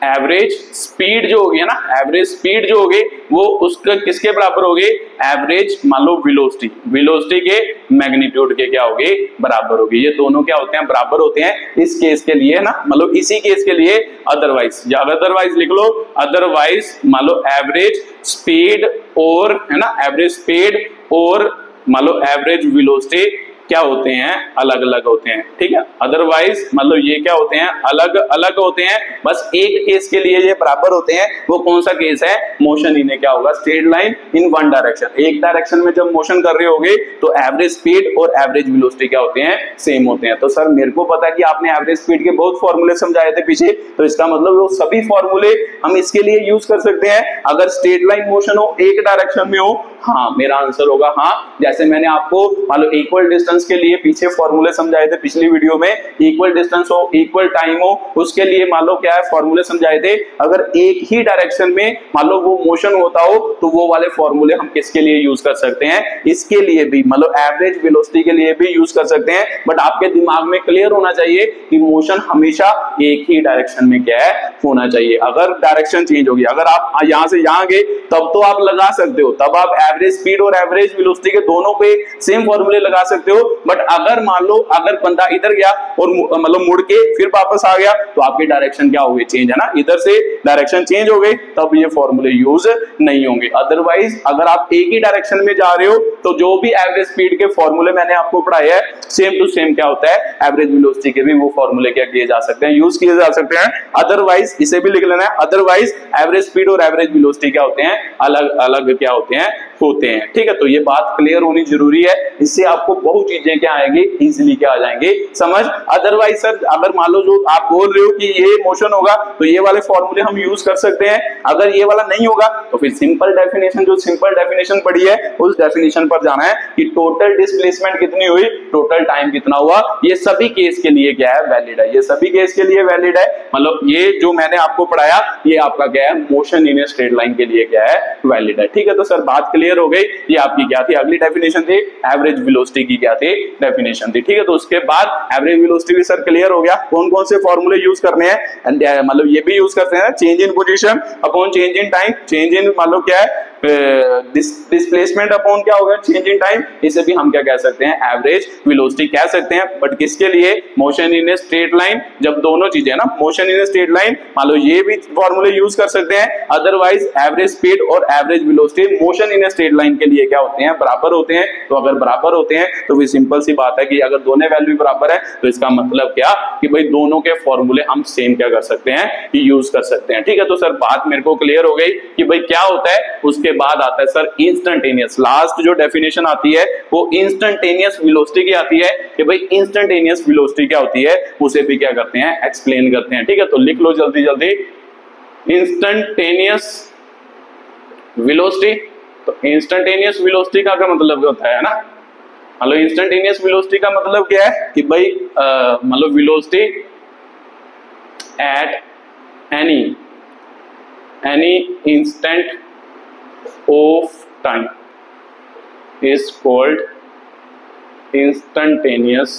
एवरेज स्पीड जो होगी ना, एवरेज स्पीड जो होगी वो उसका किसके बराबर होगी, एवरेज मान लो वेलोसिटी, वेलोसिटी के मैग्नीट्यूड के क्या होगी बराबर होगी। ये दोनों क्या होते हैं बराबर होते हैं इस केस के लिए ना, मतलब इसी केस के लिए। अदरवाइज या अदरवाइज लिख लो, अदरवाइज मान लो एवरेज स्पीड और है ना, एवरेज स्पीड और मान लो एवरेज वेलोसिटी क्या होते हैं अलग अलग होते हैं, ठीक है। अदरवाइज मतलब ये क्या होते हैं अलग अलग होते हैं, बस एक केस के लिए ये बराबर होते हैं। वो कौन सा केस है, मोशन इन्हें क्या होगा straight line in one direction, एक डायरेक्शन में जब मोशन कर रहे होगे तो एवरेज स्पीड और एवरेज वेलोसिटी क्या होते हैं सेम होते हैं। तो सर मेरे को पता है कि आपने एवरेज स्पीड के बहुत फॉर्मूले समझाए थे पीछे, तो इसका मतलब वो सभी फॉर्मूले हम इसके लिए यूज कर सकते हैं अगर स्ट्रेट लाइन मोशन हो एक डायरेक्शन में हो। हाँ मेरा आंसर होगा हाँ, जैसे मैंने आपको मान लो इक्वल डिस्टेंस के लिए पीछे फॉर्मूले समझाए थे पिछली वीडियो में, इक्वल डिस्टेंस हो इक्वल टाइम हो उसके लिए मान लो क्या है फॉर्मूले समझाए थे। अगर एक ही डायरेक्शन में मान लो वो मोशन होता हो तो वो वाले फॉर्मूले हम किसके लिए यूज कर सकते हैं, इसके लिए भी मतलब एवरेज वेलोसिटी के लिए भी यूज कर सकते हैं। बट आपके दिमाग में क्लियर होना चाहिए कि मोशन हमेशा एक ही डायरेक्शन में क्या है होना चाहिए। अगर डायरेक्शन चेंज होगी, अगर आप यहां से यहां गए तब तो आप लगा सकते हो, तब आप एवरेज स्पीड और एवरेज वेलोसिटी के दोनों पे सेम फॉर्मूले लगा सकते हो। बट अगर मान लो अगर बंदा इधर गया और मतलब मुड़ के फिर वापस आ गया तो आपकी डायरेक्शन क्या हो गई, चेंज है ना, इधर से डायरेक्शन चेंज हो गई, तब ये फॉर्मूले यूज नहीं होंगे। अदरवाइज अगर आप एक ही डायरेक्शन में जा रहे हो तो जो भी एवरेज स्पीड के फॉर्मूले मैंने आपको पढ़ाए हैं सेम टू सेम क्या होता है, एवरेज वेलोसिटी के भी वो फॉर्मूले क्या किए जा सकते हैं, यूज किए जा सकते हैं। अदरवाइज इसे भी लिख लेना है, अदरवाइज एवरेज स्पीड और एवरेज वेलोसिटी क्या होते हैं, अलग अलग क्या होते हैं, ठीक है। तो ये बात क्लियर होनी जरूरी है, इससे आपको बहुत चीजें क्या आएंगी, इजीली क्या आ जाएंगे समझ। अदरवाइज सर अगर मान लो जो आप बोल रहे हो कि ये मोशन होगा तो ये वाले फॉर्मूले हम यूज कर सकते हैं, अगर ये वाला नहीं होगा तो फिर सिंपल डेफिनेशन, जो सिंपल डेफिनेशन पड़ी है उस डेफिनेशन पर जाना है कि टोटल डिस्प्लेसमेंट कितनी हुई, टोटल टाइम कितना हुआ। ये सभी केस के लिए क्या है, वैलिड है, ये सभी केस के लिए वैलिड है। मतलब ये जो मैंने आपको पढ़ाया ये आपका क्या है, motion in a straight line के लिए क्या है, वैलिड है। ठीक है, तो सर बात क्लियर हो गई। ये आपकी क्या थी, अगली डेफिनेशन थी एवरेज वेलोसिटी की, क्या थी, डेफिनेशन थी। ठीक है, तो उसके बाद एवरेज वेलोसिटी भी सर क्लियर हो गया, कौन कौन से फॉर्मूले यूज करने हैं, मतलब ये भी यूज करते हैं, change in position upon change in time, change in मान लो क्या है डिस्प्लेसमेंट अपॉन क्या होगा, चेंज इन टाइम, इसे भी हम क्या कह सकते हैं, एवरेज वेलोसिटी कह सकते हैं। बट किसके लिए, motion in a straight line, जब दोनों चीजें ना, motion in a straight line, मान लो ये भी फॉर्मूले यूज कर सकते हैं। अदरवाइज एवरेज स्पीड और average velocity motion in a straight line के लिए क्या होते हैं, बराबर होते हैं। तो अगर बराबर होते हैं तो फिर सिंपल सी बात है कि अगर दोनों वैल्यू बराबर है तो इसका मतलब क्या कि भाई दोनों के फॉर्मूले हम सेम क्या कर सकते हैं, यूज कर सकते हैं। ठीक है, तो सर बात मेरे को क्लियर हो गई कि भाई क्या होता है। उसके बाद आता है सर इंस्टेंटेनियस, लास्ट जो डेफिनेशन आती है वो इंस्टेंटेनियस वेलोसिटी की आती है कि भाई इंस्टेंटेनियस वेलोसिटी क्या होती है, उसे भी क्या करते हैं, एक्सप्लेन करते हैं। ठीक है, तो लिख लो जल्दी जल्दी, इंस्टेंटेनियस वेलोसिटी। तो इंस्टेंटेनियस वेलोसिटी का क्या मतलब होता है ना, हेलो, इंस्टेंटेनियस वेलोसिटी का मतलब क्या है कि भाई मतलब velocity at any instant of time is called instantaneous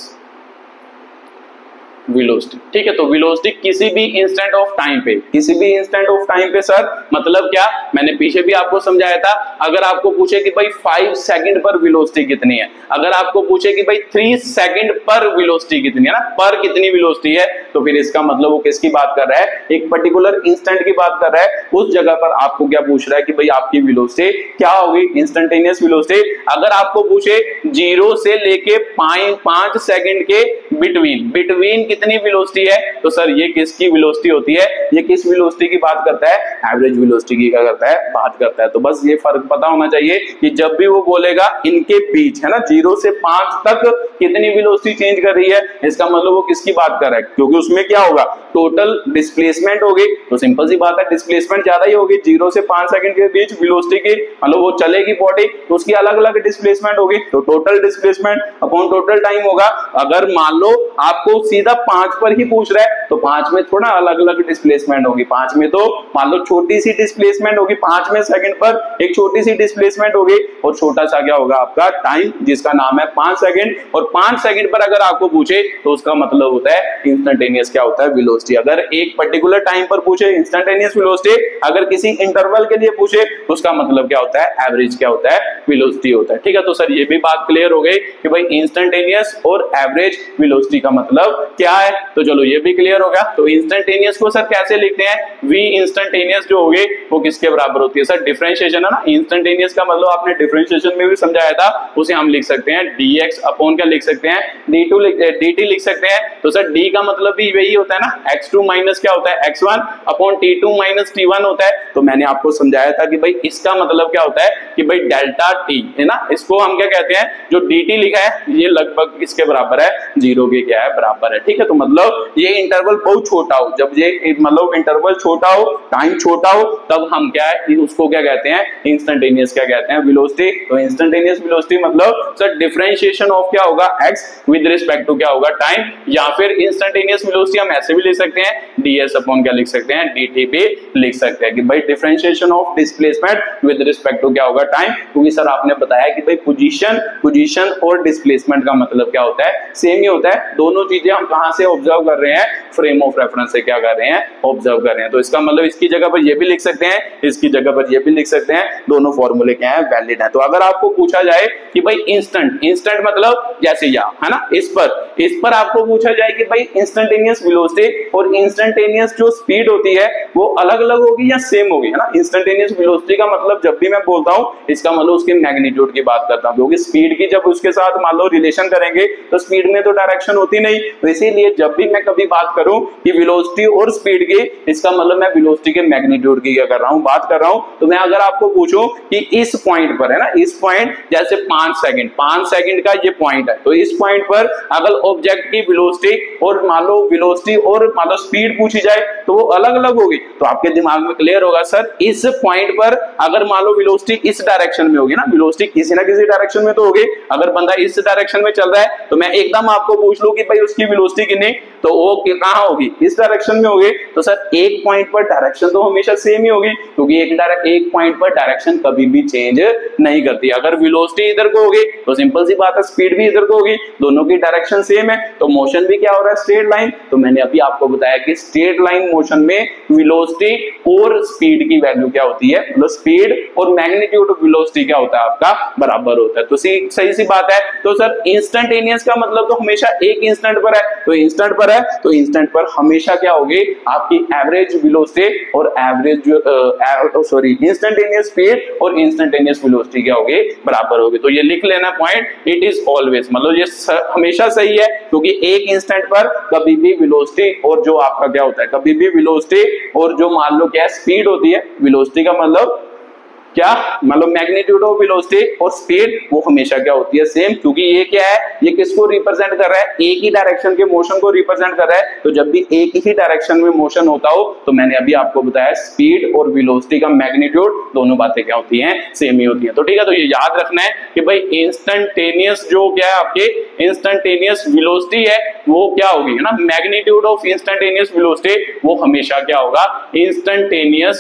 velocity. ठीक है, तो वेलोसिटी किसी भी इंस्टेंट ऑफ टाइम पे, किसी भी इंस्टेंट ऑफ टाइम पे सर मतलब क्या, मैंने पीछे भी आपको समझाया था। अगर आपको पूछे कि भाई 5 सेकंड पर वेलोसिटी कितनी है, अगर आपको पूछे कि भाई 3 सेकंड पर वेलोसिटी कितनी है ना, पर कितनी वेलोसिटी है, तो फिर इसका मतलब वो किसकी बात कर रहा है, एक पर्टिकुलर इंस्टेंट की बात कर रहा है। उस जगह पर आपको क्या पूछ रहा है कि भाई आपकी वेलोसिटी क्या होगी, इंस्टेंटेनियस वेलोसिटी। अगर आपको पूछे 0 से लेके 5 सेकंड के बिटवीन कितनी वेलोसिटी है, तो सर ये किसकी वेलोसिटी होती है, ये किस वेलोसिटी की बात करता है, एवरेज वेलोसिटी की क्या करता है, बात करता है। तो बस ये फर्क पता होना चाहिए कि जब भी वो बोलेगा इनके बीच है ना 0 से 5 तक कितनी वेलोसिटी चेंज कर रही है, इसका मतलब वो किसकी बात कर रहा है, क्योंकि उसमें क्या होगा, टोटल डिस्प्लेसमेंट होगी। तो सिंपल सी बात है, डिस्प्लेसमेंट ज्यादा ही होगी, 0 से 5 सेकंड के बीच वेलोसिटी की, मतलब वो चलेगी बॉडी तो उसकी अलग अलग डिस्प्लेसमेंट होगी। तो total displacement upon total time होगा। अगर मान लो आपको सीधा 5 पर ही पूछ रहा है तो 5 में थोड़ा अलग अलग डिस्प्लेसमेंट होगी। 5 में तो मान लो छोटी सी डिस्प्लेसमेंट होगी, 5 में सेकंड पर एक छोटी सी डिस्प्लेसमेंट होगी और छोटा सा क्या होगा आपका टाइम, जिसका नाम है 5 सेकंड। और 5 सेकंड पर अगर आपको पूछे तो उसका मतलब होता है इंस्टेंटेनियस क्या होता है, वेलोसिटी। अगर एक पर्टिकुलर टाइम पर पूछे इंस्टेंटेनियस वेलोसिटी, अगर किसी इंटरवल के लिए पूछे तो उसका मतलब क्या होता है, एवरेज क्या होता है, वेलोसिटी होता है। ठीक है, तो सर ये भी बात क्लियर हो गई कि भाई इंस्टेंटेनियस और एवरेज वेलोसिटी का मतलब क्या है। तो चलो ये भी क्लियर हो गया। तो इंस्टेंटेनियस को सर कैसे लिखते हैं, v इंस्टेंटेनियस जो होगी वो किसके बराबर होती है, सर डिफरेंशिएशन है ना। इंस्टेंटेनियस का मतलब आपने डिफरेंशिएशन में भी समझाया था, उसे हम लिख सकते हैं dx अपॉन क्या लिख सकते हैं, dt लिख सकते हैं। तो सर d का मतलब भी वही होता है ना, x2 माइनस क्या होता है x1 upon t2 minus t1 होता है। तो मैंने आपको समझाया था कि भाई इसका मतलब क्या होता है कि भाई डेल्टा t है ना, इसको हम क्या कहते हैं, जो dt लिखा है ये लगभग किसके बराबर है, 0 के क्या है, बराबर है। ठीक है, तो मतलब ये इंटरवल बहुत छोटा हो, जब ये मतलब इंटरवल छोटा हो, टाइम छोटा हो, तब हम क्या है उसको क्या कहते हैं, इंस्टेंटेनियस क्या कहते हैं, वेलोसिटी। तो इंस्टेंटेनियस वेलोसिटी मतलब सर डिफरेंशिएशन ऑफ क्या होगा, x विद रिस्पेक्ट टू क्या होगा, टाइम। या फिर इंस्टेंटेनियस वेलोसिटी हम ऐसे भी लिख सकते हैं, ds अपॉन क्या लिख सकते हैं, dt भी लिख सकते हैं कि भाई differentiation of displacement with respect to क्या होगा, टाइम। क्योंकि सर आपने बताया कि भाई पोजीशन और डिस्प्लेसमेंट का मतलब क्या होता है, सेम ही होता है। दोनों चीजें हम कहां कहां से ऑब्जर्व कर रहे हैं, फ्रेम ऑफ रेफरेंस से क्या कर रहे हैं, ऑब्जर्व कर रहे हैं। तो इसका मतलब इसकी जगह पर ये भी लिख सकते हैं, इसकी जगह पर ये भी लिख सकते हैं, दोनों फॉर्मूले क्या है, वैलिड है। तो अगर आपको पूछा जाए कि भाई इंस्टेंट, इंस्टेंट मतलब जैसे यहाँ है ना, इस पर आपको पूछा जाए कि भाई इंस्टेंटेनियस वेलोसिटी और इंस्टेंटेनियस जो स्पीड होती है वो अलग अलग होगी या सेम होगी, है ना। इंस्टेंटेनियस वेलोसिटी का मतलब जब भी मैं बोलता हूं इसका मतलब उसके मैग्नीट्यूड की बात करता हूं, क्योंकि स्पीड की जब उसके साथ मान लो रिलेशन करेंगे तो स्पीड में तो डायरेक्शन होती नहीं, तो इसीलिए जब भी मैं कभी बात करूं कि वेलोसिटी और स्पीड की, इसका मतलब मैं वेलोसिटी के मैग्नीट्यूड की क्या कर रहा हूं, बात कर रहा हूं। तो मैं अगर आपको पूछूं कि इस पॉइंट पर, है ना, इस पॉइंट जैसे 5 सेकंड का ये पॉइंट है, तो इस पॉइंट पर अगर ऑब्जेक्ट की वेलोसिटी और मान लो वेलोसिटी और मान लो स्पीड पूछी जाए तो वो अलग अलग होगी। तो आपके दिमाग में क्लियर होगा सर, इस पॉइंट पर अगर मान लो वेलोसिटी इस डायरेक्शन में होगी ना, वेलोसिटी किसी ना किसी डायरेक्शन में तो होगी। अगर बंदा इस डायरेक्शन में चल रहा है तो मैं एकदम आपको पूछ लूं कि भाई उसकी वेलोसिटी कितनी, तो वो कहां होगी, इस डायरेक्शन में होगी। तो सर एक पॉइंट पर डायरेक्शन तो हमेशा सेम ही होगी, क्योंकि एक पॉइंट पर डायरेक्शन कभी भी चेंज नहीं करती। अगर वेलोसिटी इधर को होगी तो सिंपल सी बात है स्पीड भी इधर को होगी, दोनों की डायरेक्शन सेम है, तो मोशन भी क्या हो रहा है, स्ट्रेट लाइन। तो मैंने अभी आपको बताया कि स्ट्रेट लाइन मोशन में वेलोसिटी और स्पीड की वैल्यू क्या होती है, मतलब स्पीड और मैग्नीट्यूड ऑफ वेलोसिटी क्या होता है, आपका बराबर होता है। तो सही सी बात है। तो सर इंस्टेंटेनियस का मतलब तो हमेशा एक इंस्टेंट पर है, तो इंस्टेंट पर है तो इंस्टेंट पर हमेशा क्या होगी, आपकी एवरेज वेलोसिटी और एवरेज इंस्टेंटेनियस स्पीड और इंस्टेंटेनियस वेलोसिटी क्या होगी, बराबर होगी। तो ये लिख लेना पॉइंट, इट इज ऑलवेज, मतलब ये हमेशा सही है, क्योंकि एक इंस्टेंट पर कभी भी वेलोसिटी और जो आपका क्या होता है, कभी भी वेलोसिटी और जो मान लो क्या स्पीड होती है, वेलोसिटी का मतलब क्या, मतलब मैग्नीट्यूड ऑफ वेलोसिटी और स्पीड वो हमेशा क्या होती है, सेम। क्योंकि ये क्या है, ये किसको रिप्रेजेंट कर रहा है, एक ही डायरेक्शन के मोशन को रिप्रेजेंट कर रहा है। तो जब भी एक ही डायरेक्शन में मोशन होता हो तो मैंने अभी आपको बताया स्पीड और वेलोसिटी का मैग्नीट्यूड दोनों बातें क्या होती हैं, सेम ही होती हैं। तो ठीक है, तो ये याद रखना है कि भाई इंस्टेंटेनियस जो क्या है आपके इंस्टेंटेनियस वेलोसिटी है वो क्या होगी, है ना, मैग्नीट्यूड ऑफ इंस्टेंटेनियस वेलोसिटी वो हमेशा क्या होगा, इंस्टेंटेनियस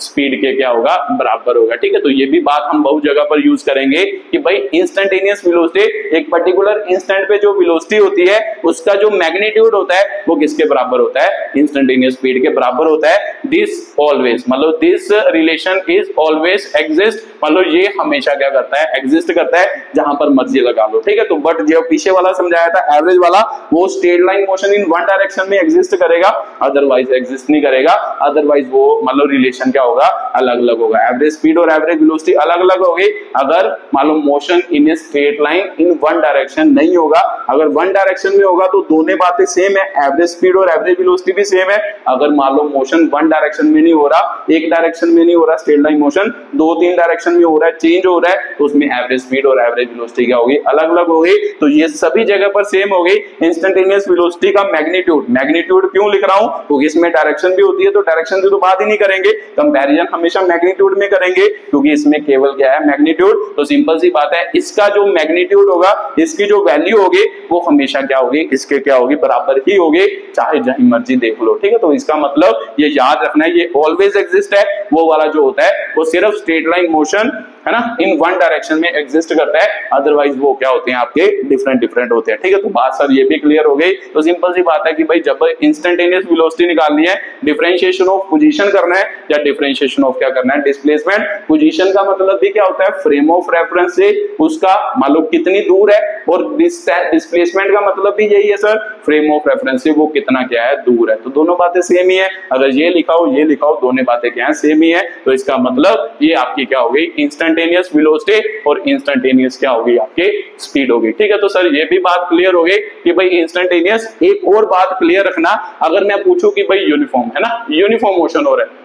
स्पीड के क्या होगा, बराबर होगा। ठीक है, तो ये भी बात हम बहुत जगह पर यूज करेंगे कि भाई इंस्टेंटेनियस वेलोसिटी, एक पर्टिकुलर इंस्टेंट पे जो वेलोसिटी होती है उसका जो मैग्नीट्यूड होता है वो किसके बराबर होता है, इंस्टेंटेनियस स्पीड के बराबर होता है। दिस ऑलवेज, मतलब this relation is always exist, मतलब ये हमेशा क्या करता है, एग्जिस्ट करता है, जहां पर मर्जी लगा लो। ठीक है, तो बट जो पीछे वाला समझाया था एवरेज वाला, वो straight line motion in one direction में एग्जिस्ट करेगा, अदरवाइज एग्जिस्ट नहीं करेगा। अदरवाइज वो मतलब रिलेशन क्या होगा, अलग अलग होगा। एवरेज स्पीड और एवरेज वेलोसिटी अलग अलग होगी अगर मान लो motion in a straight line in one direction नहीं होगा। अगर वन डायरेक्शन में होगा तो दोनों बातें सेम है, एवरेज स्पीड और एवरेज वेलोसिटी भी सेम है। अगर मान लो मोशन वन डायरेक्शन में नहीं हो रहा, एक डायरेक्शन में नहीं हो रहा, स्ट्रेट लाइन मोशन 2-3 डायरेक्शन में हो रहा है, चेंज हो रहा है, तो उसमें एवरेज स्पीड और एवरेज वेलोसिटी क्या होगी, अलग अलग होगी। तो ये सभी जगह पर सेम होगी। इंस्टेंटेनियस वेलोसिटी का मैग्नीट्यूड क्यों लिख रहा हूं, क्योंकि इसमें डायरेक्शन भी होती है, तो डायरेक्शन की तो बात ही नहीं करेंगे, कंपैरिजन हमेशा मैग्नीट्यूड में करेंगे, क्योंकि इसमें केवल क्या है, मैग्नीट्यूड। तो सिंपल सी बात है, इसका जो मैग्नीट्यूड होगा, इसकी जो वैल्यू होगी वो हमेशा क्या होगी, इसके क्या होगी, बराबर ही होगी, चाहे जहां मर्जी देख लो। ठीक है, तो इसका मतलब ये याद रखना है, ये ऑलवेज एग्जिस्ट है। वो वाला जो होता है वो सिर्फ स्ट्रेट लाइन मोशन है ना, इन वन डायरेक्शन में एग्जिस्ट करता है, अदरवाइज वो क्या होते हैं, आपके डिफरेंट होते हैं। ठीक है, तो बात सर ये भी क्लियर हो गई। तो सिंपल सी बात है कि भाई जब इंस्टेंटेनियस वेलोसिटी निकालनी है, डिफरेंशिएशन ऑफ पोजीशन करना है या डिफरेंशिएशन ऑफ क्या करना है, डिस्प्लेसमेंट। पोजीशन का मतलब भी क्या होता है, फ्रेम ऑफ रेफरेंस से उसका मान लो कितनी दूर है, और डिस्प्लेसमेंट का मतलब भी यही है सर, फ्रेम ऑफ रेफरेंस से वो कितना क्या है, दूर है। तो दोनों बातें सेम ही है, अगर ये लिखाओ ये लिखाओ, दोनों बातें क्या है, सेम ही है। तो इसका मतलब ये आपकी क्या होगी, इंस्टेंटेनियस वेलोसिटी और इंस्टेंटेनियस क्या होगी, आपके स्पीड होगी। ठीक है, तो सर ये भी बात क्लियर हो गई कि भाई इंस्टेंटेनियस। एक और बात क्लियर रखना, अगर मैं पूछूं कि भाई यूनिफॉर्म है ना, यूनिफॉर्म मोशन हो रहा है,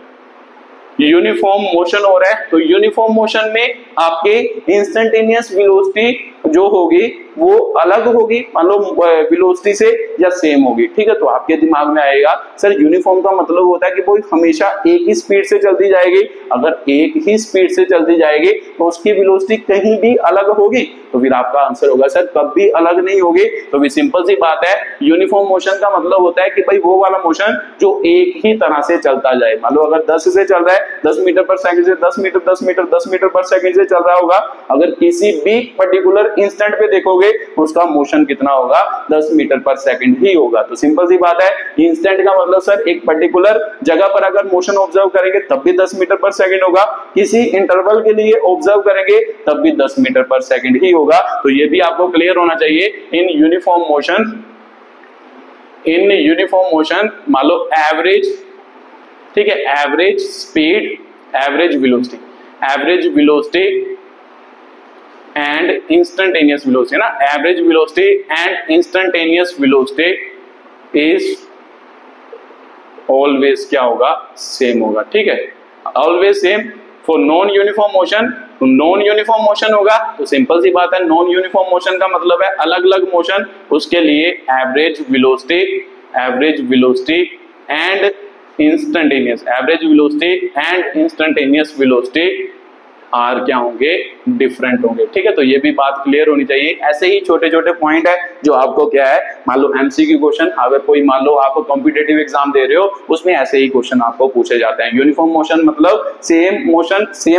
यूनिफॉर्म मोशन हो रहा है, तो यूनिफॉर्म मोशन में आपके इंस्टेंटेनियस वेलोसिटी जो होगी वो अलग होगी, मान लो वेलोसिटी से, या सेम होगी। ठीक है, तो आपके दिमाग में आएगा सर यूनिफॉर्म का मतलब होता है कि वो हमेशा एक ही स्पीड से चलती जाएगी। अगर एक ही स्पीड से चलती जाएगी तो उसकी वेलोसिटी कहीं भी अलग होगी, तो फिर आपका आंसर होगा सर कभी अलग नहीं होगी। तो भी सिंपल सी बात है, यूनिफॉर्म मोशन का मतलब होता है कि भाई वो वाला मोशन जो एक ही तरह से चलता जाए। मान लो अगर 10 से चल रहा है, 10 मीटर पर सेकंड से 10 मीटर पर सेकंड से चल रहा होगा, अगर किसी भी पर्टिकुलर इंस्टेंट पे देखोगे उसका मोशन कितना होगा, 10 मीटर पर सेकंड ही होगा। तो सिंपल सी बात है, इंस्टेंट का मतलब सर एक पर्टिकुलर जगह पर अगर मोशन ऑब्जर्व करेंगे तब भी 10 मीटर पर सेकंड होगा, किसी इंटरवल के लिए ऑब्जर्व करेंगे तब भी 10 मीटर पर सेकंड ही होगा। तो ये भी आपको क्लियर होना चाहिए। इन यूनिफॉर्म मोशन मान लो एवरेज, ठीक है, average speed, average velocity and instantaneous velocity ना, average velocity and instantaneous velocity is always क्या होगा, सेम होगा। ठीक है, always same. For non uniform motion, तो नॉन यूनिफॉर्म मोशन होगा तो सिंपल सी बात है, नॉन यूनिफॉर्म मोशन का मतलब है अलग अलग मोशन, उसके लिए average velocity and instantaneous velocity are क्या होंगे, डिफरेंट होंगे। ठीक है, तो ये भी बात क्लियर होनी चाहिए। ऐसे ही छोटे छोटे पॉइंट है जो आपको क्या है, मान लो एमसीक्यू क्वेश्चन, अगर कोई मान लो आप कॉम्पिटिटिव एग्जाम दे रहे हो उसमें ऐसे ही क्वेश्चन आपको पूछे जाते हैं। यूनिफॉर्म मोशन मतलब सेम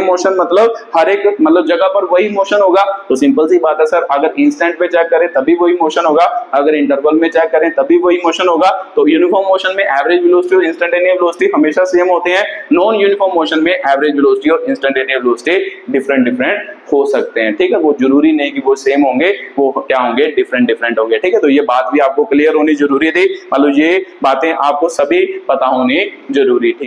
मोशन मतलब हर एक मतलब जगह पर वही मोशन होगा। तो सिंपल सी बात है सर, अगर इंस्टेंट पे चेक करें तभी वही मोशन होगा, अगर इंटरवल में चेक करें तभी वही मोशन होगा। तो यूनिफॉर्म मोशन में एवरेज वेलोसिटी और इंस्टेंटेनियस वेलोसिटी हमेशा सेम होते हैं। नॉन यूनिफॉर्म मोशन में एवरेज वेलोसिटी और इंस्टेंटेनियस वेलोसिटी डिफरेंट हो सकते हैं। ठीक है, वो जरूरी नहीं कि वो सेम होंगे, वो क्या होंगे, डिफरेंट होंगे। ठीक है, तो ये बात भी आपको क्लियर होनी जरूरी थी। मतलब ये बातें आपको सभी पता होनी जरूरी थी।